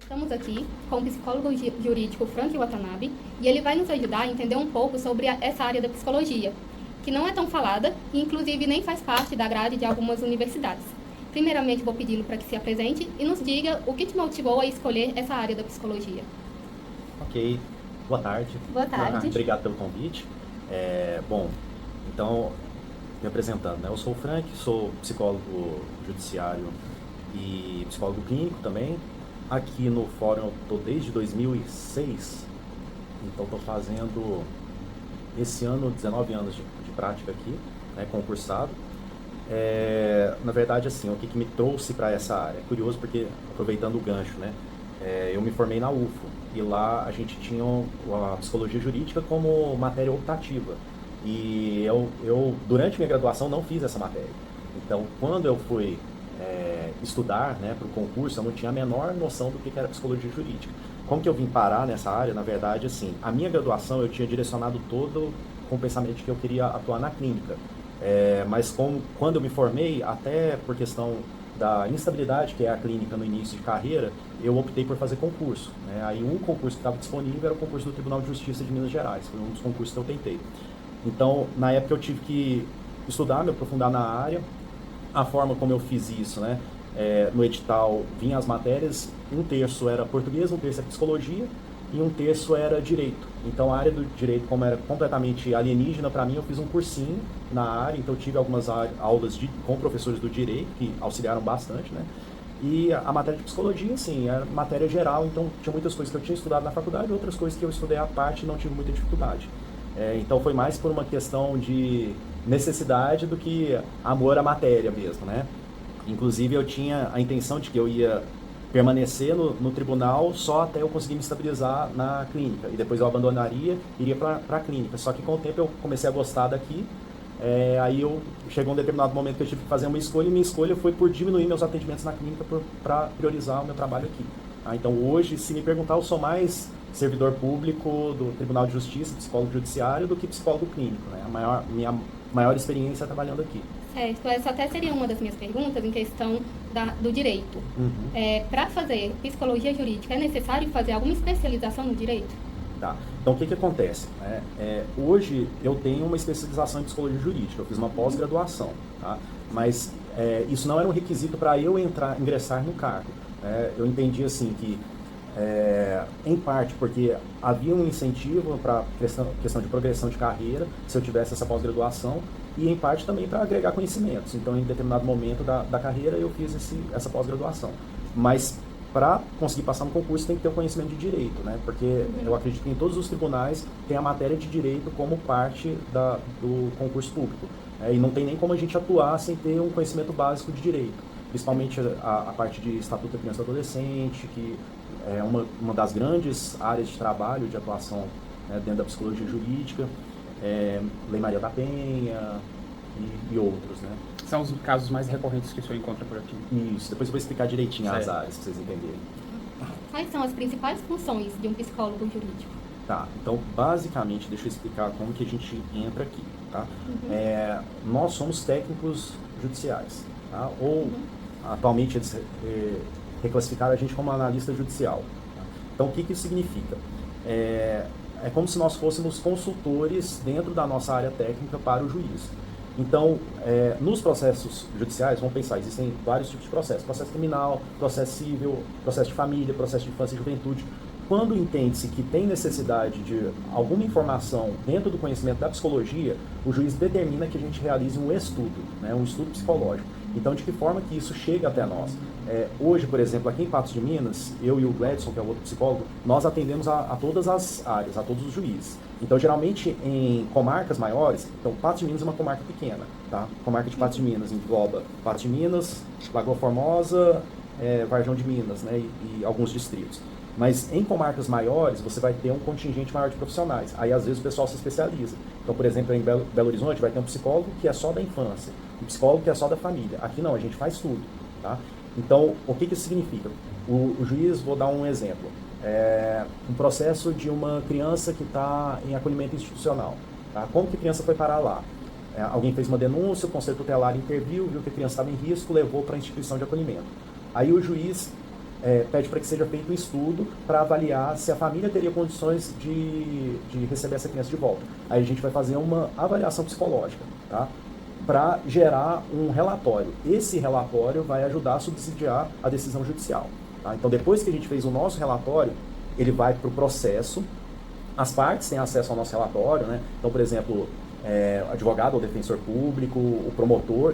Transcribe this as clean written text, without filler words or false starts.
Estamos aqui com o psicólogo jurídico Frank Watanabe e ele vai nos ajudar a entender um pouco sobre essa área da psicologia, que não é tão falada e inclusive nem faz parte da grade de algumas universidades. Primeiramente, vou pedi-lo para que se apresente e nos diga o que te motivou a escolher essa área da psicologia. Ok, boa tarde. Boa tarde. Obrigado pelo convite. Bom, então, me apresentando, né? Eu sou o Frank, sou psicólogo judiciário e psicólogo clínico também. Aqui no fórum eu estou desde 2006, então estou fazendo esse ano 19 anos de prática aqui, né, concursado. Na verdade, assim, o que me trouxe para essa área? É curioso porque, aproveitando o gancho, né, eu me formei na UFO e lá a gente tinha a psicologia jurídica como matéria optativa. E eu durante minha graduação, não fiz essa matéria. Então, quando eu fui estudar, né, para o concurso, eu não tinha a menor noção do que era psicologia jurídica. Como que eu vim parar nessa área? Na verdade, assim, a minha graduação eu tinha direcionado todo com o pensamento de que eu queria atuar na clínica. Mas quando eu me formei, até por questão da instabilidade que é a clínica no início de carreira, eu optei por fazer concurso, né? Aí um concurso que estava disponível era o concurso do Tribunal de Justiça de Minas Gerais, foi um dos concursos que eu tentei. Então, na época eu tive que estudar, me aprofundar na área. A forma como eu fiz isso, né? No edital vinha as matérias, um terço era português, um terço era psicologia e um terço era direito. Então a área do direito, como era completamente alienígena para mim, eu fiz um cursinho na área, então eu tive algumas aulas com professores do direito que auxiliaram bastante, né? E a matéria de psicologia, assim, era matéria geral, então tinha muitas coisas que eu tinha estudado na faculdade, outras coisas que eu estudei à parte e não tive muita dificuldade. Então foi mais por uma questão de necessidade do que amor à matéria mesmo, né? Inclusive eu tinha a intenção de que eu ia permanecer no tribunal só até eu conseguir me estabilizar na clínica. E depois eu abandonaria e iria para a clínica. Só que com o tempo eu comecei a gostar daqui. Aí chegou um determinado momento que eu tive que fazer uma escolha, e minha escolha foi por diminuir meus atendimentos na clínica para priorizar o meu trabalho aqui. Então hoje, se me perguntar, eu sou mais servidor público do Tribunal de Justiça, psicólogo judiciário, do que psicólogo clínico, né? Minha maior experiência é trabalhando aqui. Certo, essa até seria uma das minhas perguntas em questão do direito. Uhum. Para fazer psicologia jurídica, é necessário fazer alguma especialização no direito? Tá. Então, o que acontece? Hoje, eu tenho uma especialização em psicologia jurídica, eu fiz uma pós-graduação, tá? Mas isso não era um requisito para eu ingressar no cargo. Eu entendi assim que, em parte, porque havia um incentivo para questão de progressão de carreira, se eu tivesse essa pós-graduação, e em parte também para agregar conhecimentos. Então, em determinado momento da carreira, eu fiz essa pós-graduação. Mas para conseguir passar no concurso tem que ter o conhecimento de direito, né? Porque eu acredito que em todos os tribunais tem a matéria de direito como parte do concurso público. E não tem nem como a gente atuar sem ter um conhecimento básico de direito, principalmente a parte de Estatuto da Criança e do Adolescente, que é uma das grandes áreas de trabalho, de atuação, né, dentro da psicologia jurídica, Lei Maria da Penha e outros, né? São os casos mais recorrentes que o senhor encontra por aqui. Isso, depois eu vou explicar direitinho as áreas, para vocês entenderem. Quais são as principais funções de um psicólogo jurídico? Tá, então basicamente, deixa eu explicar como que a gente entra aqui, tá? Nós somos técnicos judiciais, tá? Ou atualmente eles reclassificaram a gente como analista judicial. Tá? Então o que isso significa? É como se nós fôssemos consultores dentro da nossa área técnica para o juiz. Então, nos processos judiciais, vamos pensar, existem vários tipos de processos. Processo criminal, processo civil, processo de família, processo de infância e juventude. Quando entende-se que tem necessidade de alguma informação dentro do conhecimento da psicologia, o juiz determina que a gente realize um estudo, né, um estudo psicológico. Então, de que forma que isso chega até nós? Hoje, por exemplo, aqui em Patos de Minas, eu e o Gladson, que é o outro psicólogo, nós atendemos a todas as áreas, a todos os juízes. Então, geralmente, em comarcas maiores, então Patos de Minas é uma comarca pequena, tá? Comarca de Patos de Minas engloba Patos de Minas, Lagoa Formosa, Varjão de Minas, né, e alguns distritos. Mas em comarcas maiores, você vai ter um contingente maior de profissionais. Aí, às vezes, o pessoal se especializa. Então, por exemplo, em Belo Horizonte, vai ter um psicólogo que é só da infância, um psicólogo que é só da família. Aqui não, a gente faz tudo, tá? Então, o que isso significa? O juiz, vou dar um exemplo. Um processo de uma criança que está em acolhimento institucional. Tá? Como que a criança foi parar lá? Alguém fez uma denúncia, o conselho tutelar interviu, viu que a criança estava em risco, levou para a instituição de acolhimento. Aí o juiz pede para que seja feito um estudo para avaliar se a família teria condições de receber essa criança de volta. Aí a gente vai fazer uma avaliação psicológica, tá? Para gerar um relatório. Esse relatório vai ajudar a subsidiar a decisão judicial. Tá? Então, depois que a gente fez o nosso relatório, ele vai para o processo. As partes têm acesso ao nosso relatório, né? Então, por exemplo, advogado ou defensor público, o promotor,